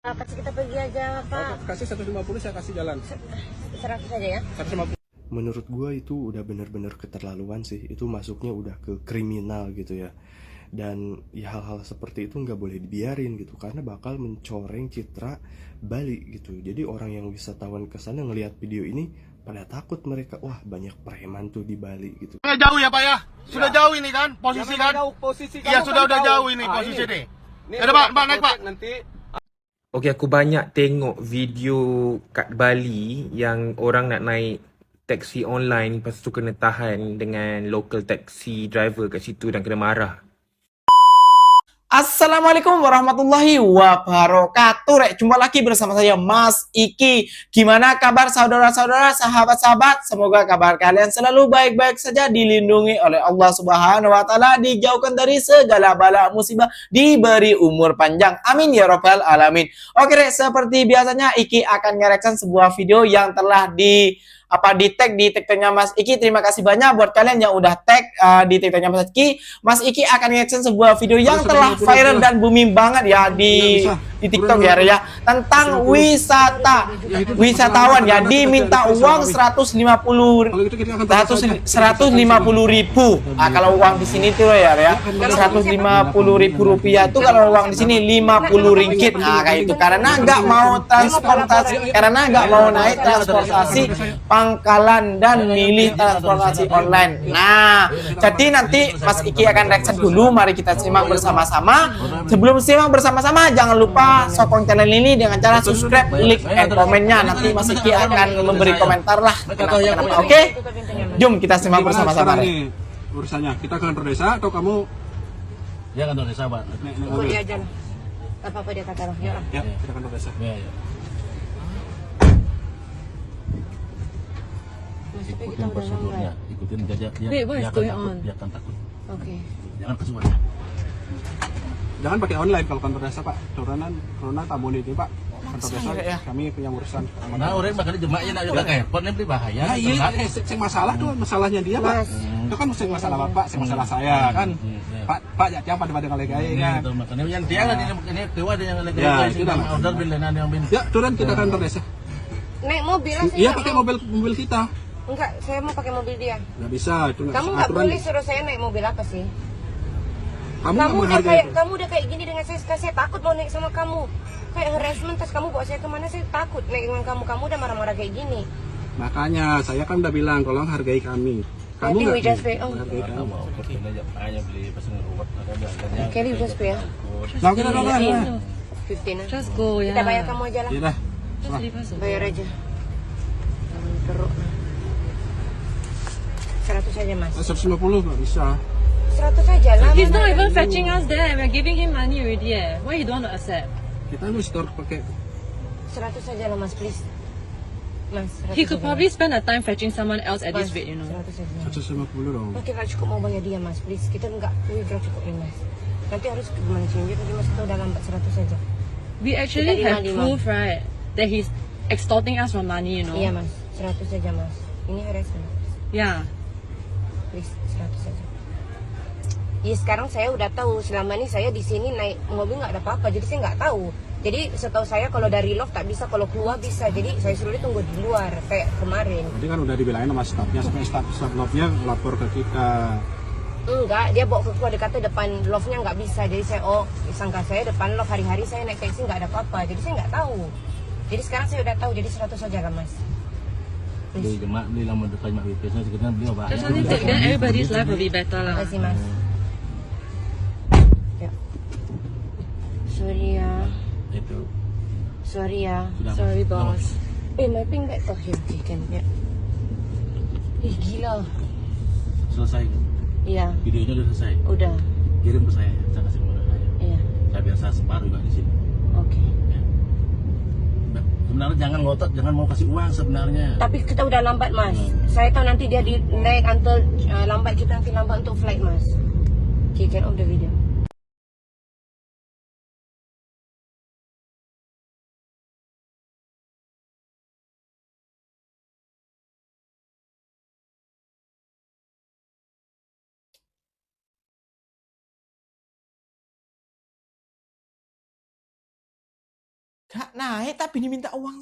Kasih kita pergi aja, Pak. Kasih 150, saya kasih jalan. 100 aja ya. 150. Menurut gue itu udah bener-bener keterlaluan sih. Itu masuknya udah ke kriminal gitu ya. Dan ya hal-hal seperti itu nggak boleh dibiarin gitu, karena bakal mencoreng citra Bali gitu. Jadi orang yang wisatawan ke sana ngelihat video ini pada takut mereka, wah banyak preman tuh di Bali gitu. Jauh ya Pak ya? Sudah jauh ini kan posisi kan? Iya sudah jauh ini posisi nih. Ada Pak, naik Pak. Okey, aku banyak tengok video kat Bali yang orang nak naik taksi online, lepas tu kena tahan dengan local taxi driver kat situ dan kena marah. Assalamualaikum warahmatullahi wabarakatuh. Jumpa lagi bersama saya Mas Iki. Gimana kabar saudara-saudara, sahabat-sahabat? Semoga kabar kalian selalu baik-baik saja, dilindungi oleh Allah Subhanahu wa taala, dijauhkan dari segala bala musibah, diberi umur panjang. Amin ya rabbal alamin. Oke, seperti biasanya Iki akan nge-reaction sebuah video yang telah di tag di TikToknya Mas Iki. Terima kasih banyak buat kalian yang udah tag di TikToknya Mas Iki. Mas Iki akan reaction sebuah video yang telah viral dan booming banget ya di TikTok ya, tentang wisatawan ya diminta uang 150 ribu. Kalau uang di sini tuh ya 150 ribu rupiah tuh, kalau uang di sini 50 ringgit. Nah kayak itu, karena nggak mau transportasi, karena nggak mau naik transportasi pangkalan dan milih transportasi online. Nah, jadi nanti Mas Iki akan reaction dulu. Mari kita simak bersama-sama. Sebelum simak bersama-sama, jangan lupa sokong channel ini dengan cara subscribe, like, and komennya. Nanti Mas Iki akan memberi komentar lah kenapa. Oke? Jom kita simak bersama-sama. Nih urusannya, kita ke kantor desa atau kamu? Ya kantor desa Pak. Ikut dia aja lah. Apa-apa dia kata lah. Ya, kita kantor desa. Ya. Ikutin prosedurnya, ikutin jajak dia. Wait, what is going on? Dia akan takut. Oke. Jangan kesuara. Jangan pakai online kalau kantor desa Pak. Corona tamu ini Pak. Kantor desa kami punya urusan. Nah, orang bakal jemaahnya nak juga repot nih beli bahaya. Nah, iya, sing masalah tuh masalahnya dia Pak. Itu kan sing masalah Bapak, sing masalah saya kan. Pak ya tiang pada kali gaya kan. Makanya yang dia kan ini ketua dia yang lagi order bilenan yang bin. Ya, turun kita kantor desa. Naik mobil lah. Iya, pakai mobil kita. Enggak, saya mau pakai mobil dia. Nggak bisa, itu Kamu nggak boleh suruh saya naik mobil apa sih? Kamu udah kayak gini dengan saya takut mau naik sama kamu. Kayak harassment, terus kamu bawa saya kemana, saya takut naik dengan kamu. Kamu udah marah-marah kayak gini. Makanya saya kan udah bilang tolong hargai kami. Kamu we nggak just pay. Oh. hargai kami. Kelly we just pay ya. Nah, kita dong. 15. Just go, ya. Kita bayar kamu aja lah. Iya dah. Just leave us alone. Bayar aja. Teruk. 100 aja Mas. 150 nggak bisa. 100 aja lah. He's not even fetching us there. We're giving him money already. Why you don't want to accept? Kita harus store pakai. 100 aja lah Mas, please. Mas, 100 He could aja. probably spend the time fetching someone else at Mas, this rate, you know. 100 aja. 150 dong. Oke, nggak cukup mau bayar dia Mas, please. Kita nggak cukup ini Mas. Nanti harus gimana change, jadi Mas kita udah lambat 100 aja. We actually Kita have 55. proof, right, that he's extorting us for money, you know. Iya Mas, 100 aja Mas. Ini harassment. Yeah. Please, 100 aja. Ya sekarang saya udah tahu, selama ini saya di sini naik mobil nggak ada apa-apa, jadi saya nggak tahu. Jadi setahu saya kalau dari loft tak bisa, kalau keluar bisa. Jadi saya suruh dia tunggu di luar kayak kemarin. Tadi kan udah dibilangin sama staffnya, sampai staff loftnya lapor ke kita. Enggak, dia bawa keluar, dia kata depan loftnya nggak bisa. Jadi saya sangka saya depan loft, hari-hari saya naik taksi nggak ada apa-apa. Jadi saya nggak tahu. Jadi sekarang saya udah tahu, jadi 100 aja lah Mas. Beli jemaah, beli lama dekat jemaah biasanya sekitar beli apa? Just only take, then everybody's life will be better Terima lah. kasih Mas. Ya. Sorry ya. Itu. Sorry ya. Sorry, boss. My pink bag. Okay, can. Ya. Gila. Selesai. Iya, Videonya udah selesai. udah. Kirim ke saya, saya kasih kepada saya. Iya. Saya biasa separuh juga di sini. Oke. Ya. Sebenarnya jangan ngotot, jangan mau kasih uang sebenarnya. Tapi kita udah lambat Mas. Saya tahu nanti dia naik until lambat, kita nanti lambat untuk flight Mas. Okay, can off the video. Gak naik tapi diminta uang.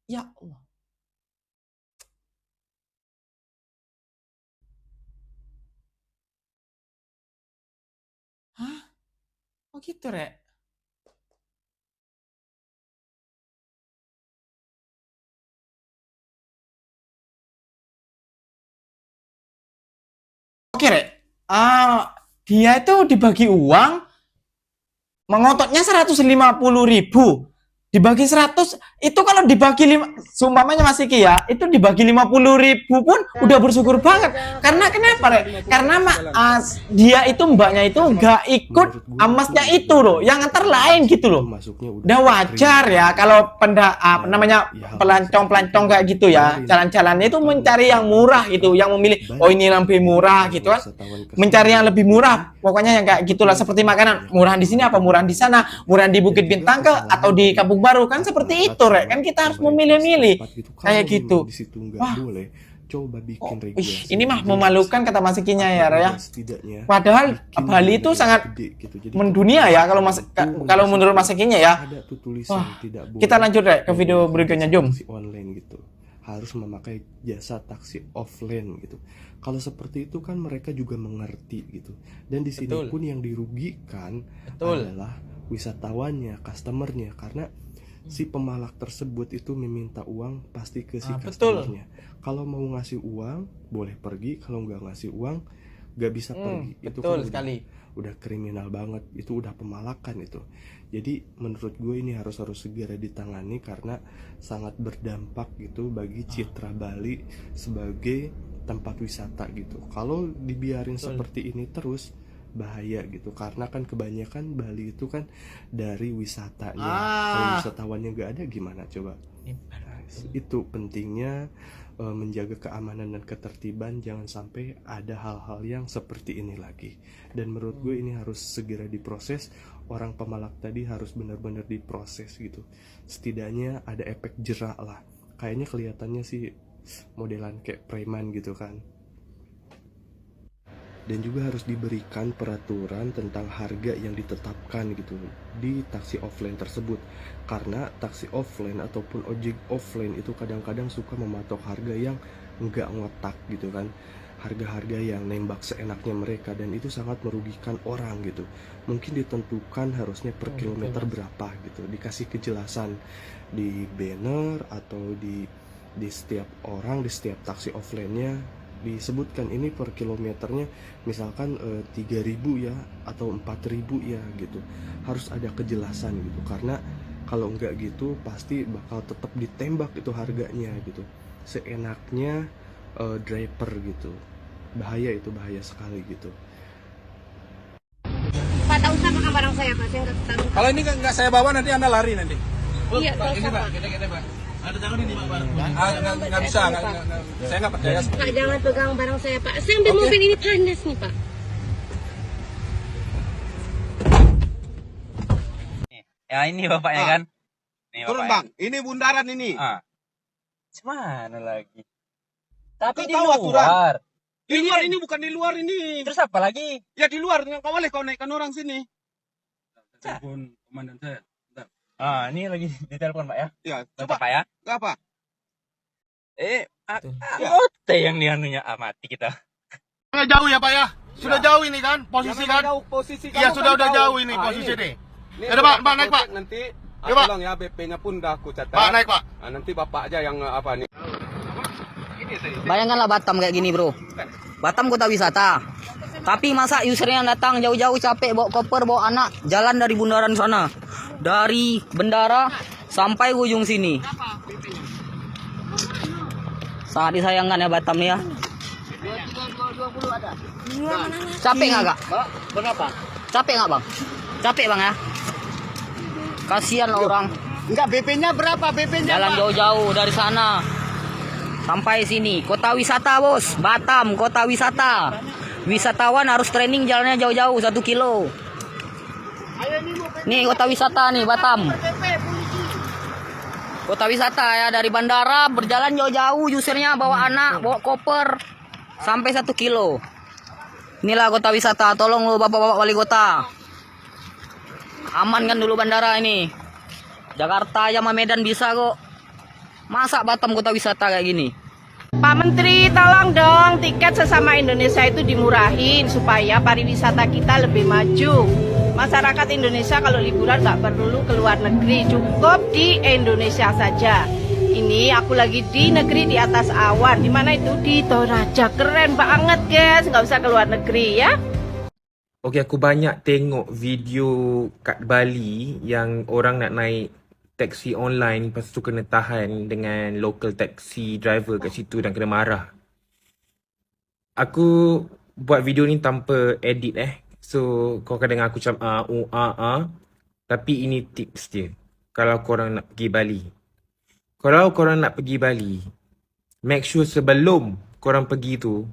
Ya Allah. Hah? Oh gitu, Rek? Oke, Rek. Dia itu dibagi uang, mengototnya 150.000. Dibagi 100, itu kalau dibagi 5, seumpamanya Mas Iki ya, itu dibagi 50.000 pun udah bersyukur banget. Karena kenapa, Rek? Karena dia itu mbaknya itu nggak ikut amasnya itu loh, yang antar lain gitu loh. Masuknya Udah wajar ya kalau namanya pelancong-pelancong kayak gitu ya, jalan-jalannya itu mencari yang murah gitu, yang memilih oh ini lebih murah gitu kan, mencari yang lebih murah, pokoknya yang kayak gitulah. Seperti makanan, murahan di sini apa murahan di sana, murahan di Bukit Bintang ke atau di Kampung Baru, kan seperti itu, Rek. Kan kita harus memilih-milih kayak gitu. Wah, coba bikin regulasi. ini mah memalukan kata Mas Ikinya ya, Rek ya. Padahal Bali itu sangat mendunia ya kalau menurut Mas Ikinya ya. Wah, kita lanjut, Rek, ke video berikutnya, Jom. Online gitu. Harus memakai jasa taksi offline gitu. Kalau seperti itu kan mereka juga mengerti gitu. Dan di sini pun yang dirugikan adalah wisatawannya, customernya, karena si pemalak tersebut itu meminta uang pasti ke si customernya. Kalau mau ngasih uang boleh pergi, kalau nggak ngasih uang nggak bisa pergi. Itu kan udah kriminal banget, itu udah pemalakan itu. Jadi menurut gue ini harus segera ditangani karena sangat berdampak gitu bagi citra Bali sebagai tempat wisata gitu. Kalau dibiarin seperti ini terus bahaya gitu, karena kan kebanyakan Bali itu kan dari wisatanya. Kalau wisatawannya nggak ada gimana coba? Nah, itu pentingnya menjaga keamanan dan ketertiban, jangan sampai ada hal-hal yang seperti ini lagi. Dan menurut gue ini harus segera diproses. Orang pemalak tadi harus benar-benar diproses gitu. Setidaknya ada efek jerak lah. Kayaknya kelihatannya sih modelan kayak preman gitu kan. Dan juga harus diberikan peraturan tentang harga yang ditetapkan gitu di taksi offline tersebut, karena taksi offline ataupun ojek offline itu kadang-kadang suka mematok harga yang nggak ngotak gitu kan, harga-harga yang nembak seenaknya mereka, dan itu sangat merugikan orang gitu. Mungkin ditentukan harusnya per kilometer berapa gitu, dikasih kejelasan di banner atau di setiap orang, di setiap taksi offline-nya disebutkan ini per kilometernya misalkan 3.000 ya atau 4.000 ya gitu. Harus ada kejelasan gitu, karena kalau enggak gitu pasti bakal tetap ditembak itu harganya gitu, seenaknya driver gitu. Bahaya sekali gitu. Pak, tak usah pakai barang saya, Pak. Saya nggak tahu. Kalau ini nggak saya bawa nanti Anda lari nanti. Iya, Pak, ini Pak, gede Pak. Ada jangan ini Pak. Nggak bisa, saya nggak percaya. Pak, jangan pegang barang saya, Pak. Saya ambil mobil ini panas nih, Pak. Ya ini bapaknya kan. Nih, Turun bapaknya. Bang, ini bundaran ini. Mana lagi? Tapi Kau di tahu luar. aturan? Di luar ini, bukan di luar ini. Terus apa lagi? Ya di luar, kau boleh kau naikkan orang sini. Telepon komandan saya. Ini lagi ditelepon Pak ya. Ya, Coba coba. Pak ya. Apa? Anggota yang dianunya amati kita. Jauh ya Pak ya. Sudah jauh ini kan, posisi kan. Iya sudah jauh ini posisi nih. Ada Pak, naik Pak. Nanti Ya, Pak. tolong ya BP-nya pun udah aku catat. Pak naik Pak. Nanti Bapak aja yang apa nih. Bayangkanlah Batam kayak gini bro. Batam kota wisata. Tapi masa usernya datang jauh-jauh capek bawa koper, bawa anak, jalan dari bundaran sana. Dari bandara sampai ujung sini. Sangat disayangkan ya Batam nih ya. Capek nggak Kak? Berapa? Capek nggak Bang? Capek Bang ya? Kasihan lah orang. Enggak, BP-nya berapa? BP-nya Jalan jauh-jauh dari sana sampai sini. Kota wisata bos, Batam kota wisata. Wisatawan harus training jalannya jauh-jauh 1 kilo. Nih kota wisata nih Batam. Kota wisata ya, dari bandara berjalan jauh-jauh, usernya bawa anak, bawa koper sampai 1 kilo. Inilah kota wisata, tolong lo bapak-bapak wali kota. Aman kan dulu bandara ini. Jakarta sama Medan bisa kok. Masa Batam kota wisata kayak gini? Pak Menteri, tolong dong tiket sesama Indonesia itu dimurahin supaya pariwisata kita lebih maju. Masyarakat Indonesia kalau liburan nggak perlu ke luar negeri, cukup di Indonesia saja. Ini aku lagi di negeri di atas awan, di mana itu di Toraja. Keren banget guys, nggak usah ke luar negeri ya. Okay, aku banyak tengok video kat Bali yang orang nak naik taksi online, lepas tu kena tahan dengan local taxi driver kat situ dan kena marah. Aku buat video ni tanpa edit So kau akan dengar aku macam tapi ini tips dia kalau korang nak pergi Bali. Kalau korang nak pergi Bali, make sure sebelum korang pergi tu,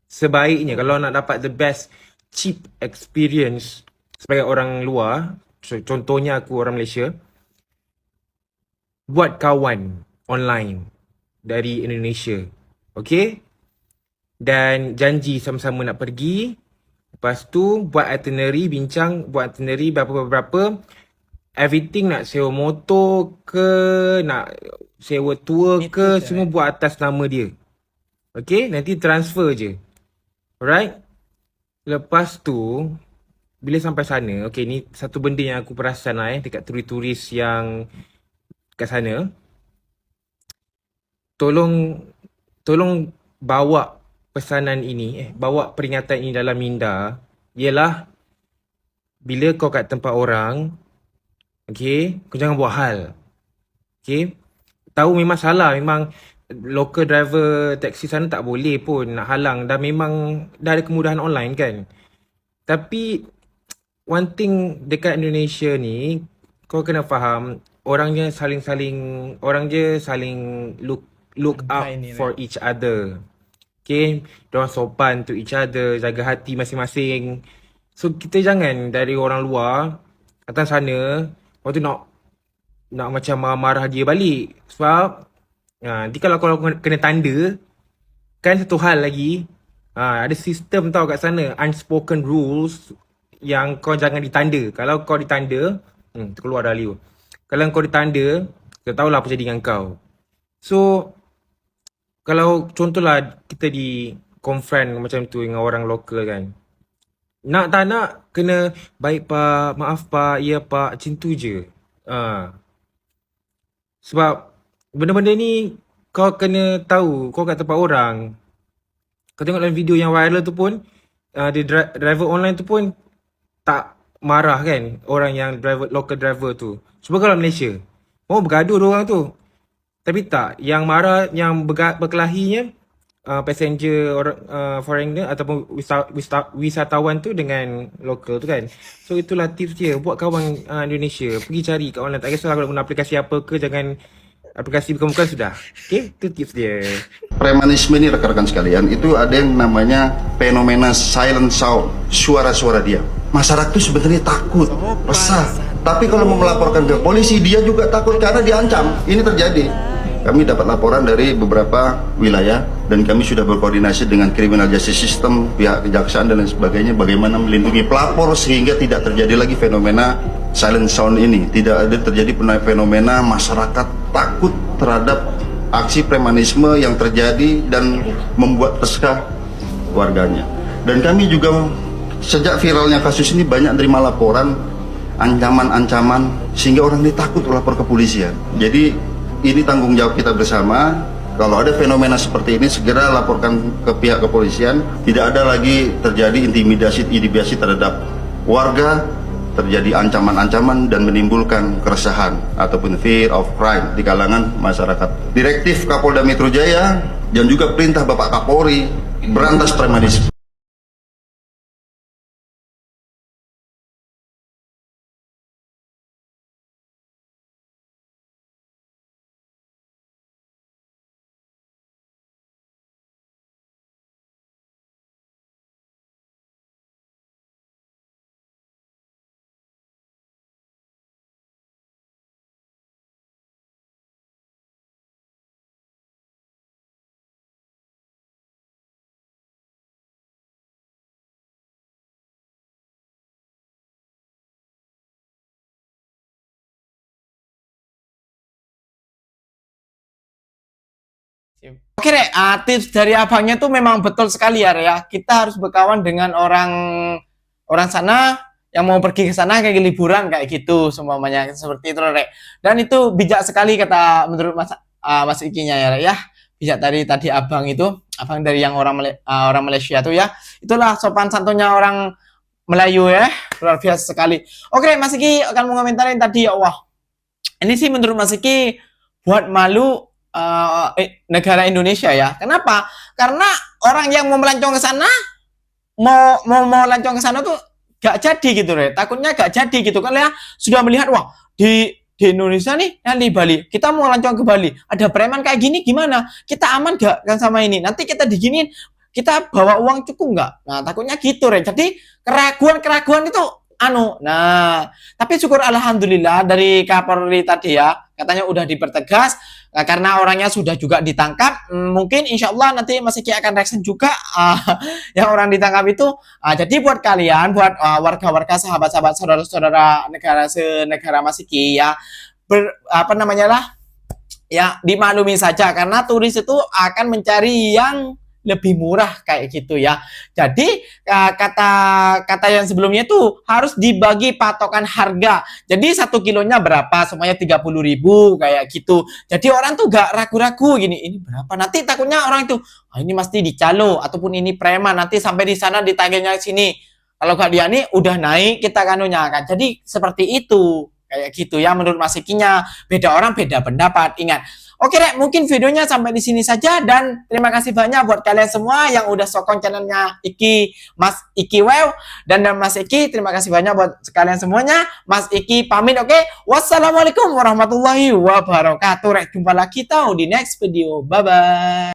sebaiknya kalau nak dapat the best cheap experience sebagai orang luar, contohnya aku orang Malaysia, buat kawan online dari Indonesia. Okay? Dan janji sama-sama nak pergi. Lepas tu buat itinerary, buat itinerary berapa-berapa. Everything nak sewa motor ke, nak sewa tour ke, semua buat atas nama dia. Okay? Nanti transfer je. Alright? Lepas tu, bila sampai sana, okay, ni satu benda yang aku perasan lah dekat turis-turis yang kat sana. Tolong bawa pesanan ini, bawa peringatan ini dalam minda. Ialah, bila kau kat tempat orang, okay, kau jangan buat hal. Okay? Tahu memang salah, memang local driver taxi sana tak boleh pun nak halang. Dah memang dah ada kemudahan online kan. Tapi one thing dekat Indonesia ni, kau kena faham, orang je saling look out for each other. Okay, diorang sopan to each other, jaga hati masing-masing. So kita jangan dari orang luar datang sana, lepas tu nak macam marah dia balik. Sebab nanti kalau kau kena tanda, kan satu hal lagi, ada sistem tau kat sana, unspoken rules yang kau jangan ditanda. Kalau kau ditanda, terkeluar dah Liu. Kalau kau ditanda, kau tahulah apa jadi dengan kau. So kalau contohlah kita di confront macam tu dengan orang lokal kan, nak tak nak kena baik pak, maaf pak, ya pak, macam tu je. Sebab benda-benda ni kau kena tahu, kau kat tempat orang. Kau tengok dalam video yang viral tu pun, driver online tu pun tak marah kan, orang yang local driver tu. Cuba kalau Malaysia, mau bergaduh orang tu. Tapi tak, yang marah, yang berkelahinya passenger orang foreigner ataupun wisatawan tu dengan local tu kan. So itulah tips dia, buat kawan Indonesia, pergi cari kat online. Tak kisahlah kalau guna aplikasi apa ke, jangan aplikasi bukan-bukan sudah. Okay, itu tips dia. Premanisme ini rekan-rekan sekalian, itu ada yang namanya fenomena silent sound, suara-suara dia. Masyarakat itu sebenarnya takut, resah. Tapi kalau mau melaporkan ke polisi, dia juga takut karena diancam. Ini terjadi. Kami dapat laporan dari beberapa wilayah dan kami sudah berkoordinasi dengan criminal justice system, pihak kejaksaan dan lain sebagainya, bagaimana melindungi pelapor sehingga tidak terjadi lagi fenomena silent sound ini. Tidak ada terjadi fenomena masyarakat takut terhadap aksi premanisme yang terjadi dan membuat resah warganya. Dan kami juga sejak viralnya kasus ini banyak terima laporan ancaman-ancaman sehingga orang ini takut melapor ke polisian. Jadi ini tanggung jawab kita bersama. Kalau ada fenomena seperti ini, segera laporkan ke pihak kepolisian. Tidak ada lagi terjadi intimidasi terhadap warga, terjadi ancaman-ancaman dan menimbulkan keresahan ataupun fear of crime di kalangan masyarakat. Direktif Kapolda Metro Jaya dan juga perintah Bapak Kapolri berantas premanisme. Oke Rek, tips dari abangnya tuh memang betul sekali ya Rek ya. Kita harus berkawan dengan orang sana yang mau pergi ke sana kayak liburan kayak gitu semuanya seperti itu Rek. Dan itu bijak sekali kata menurut Mas Ikinya ya Rek ya. Bijak tadi abang dari yang orang Malaysia tuh ya. Itulah sopan santunnya orang Melayu ya, luar biasa sekali. Oke Mas Iki akan mengomentarin tadi ya Allah. Ini sih menurut Mas Iki buat malu negara Indonesia ya. Kenapa? Karena orang yang mau melancong ke sana mau melancong ke sana tuh gak jadi gitu Rek. Takutnya gak jadi gitu kan ya. Sudah melihat wah di Indonesia nih, di Bali, kita mau melancong ke Bali, ada preman kayak gini gimana? Kita aman gak kan sama ini? Nanti kita diginiin, kita bawa uang cukup nggak? Nah, takutnya gitu Rek. Jadi keraguan itu nah, tapi syukur alhamdulillah dari Kapolri tadi ya, katanya udah dipertegas karena orangnya sudah juga ditangkap. Mungkin insya Allah nanti Mas Iki akan reaction juga yang orang ditangkap itu. Jadi buat kalian, buat warga-warga, sahabat-sahabat, saudara-saudara senegara Mas Iki ya, dimaklumi saja karena turis itu akan mencari yang lebih murah kayak gitu ya. Jadi kata yang sebelumnya itu harus dibagi patokan harga. Jadi 1 kilonya berapa? Semuanya 30.000 kayak gitu. Jadi orang tuh gak ragu-ragu gini, ini berapa? Nanti takutnya orang itu, ini mesti dicalo ataupun ini preman. Nanti sampai di sana ditagihnya sini. Kalau gak dia nih udah naik kita kanunya kan. Jadi seperti itu. Kayak gitu ya menurut Mas Ikinya. Beda orang beda pendapat. Ingat. Oke Rek, mungkin videonya sampai di sini saja dan terima kasih banyak buat kalian semua yang udah sokong channelnya Mas Iki Wow dan Mas Iki. Terima kasih banyak buat kalian semuanya. Mas Iki pamit, oke? Wassalamualaikum warahmatullahi wabarakatuh. Rek, jumpa lagi di next video. Bye bye.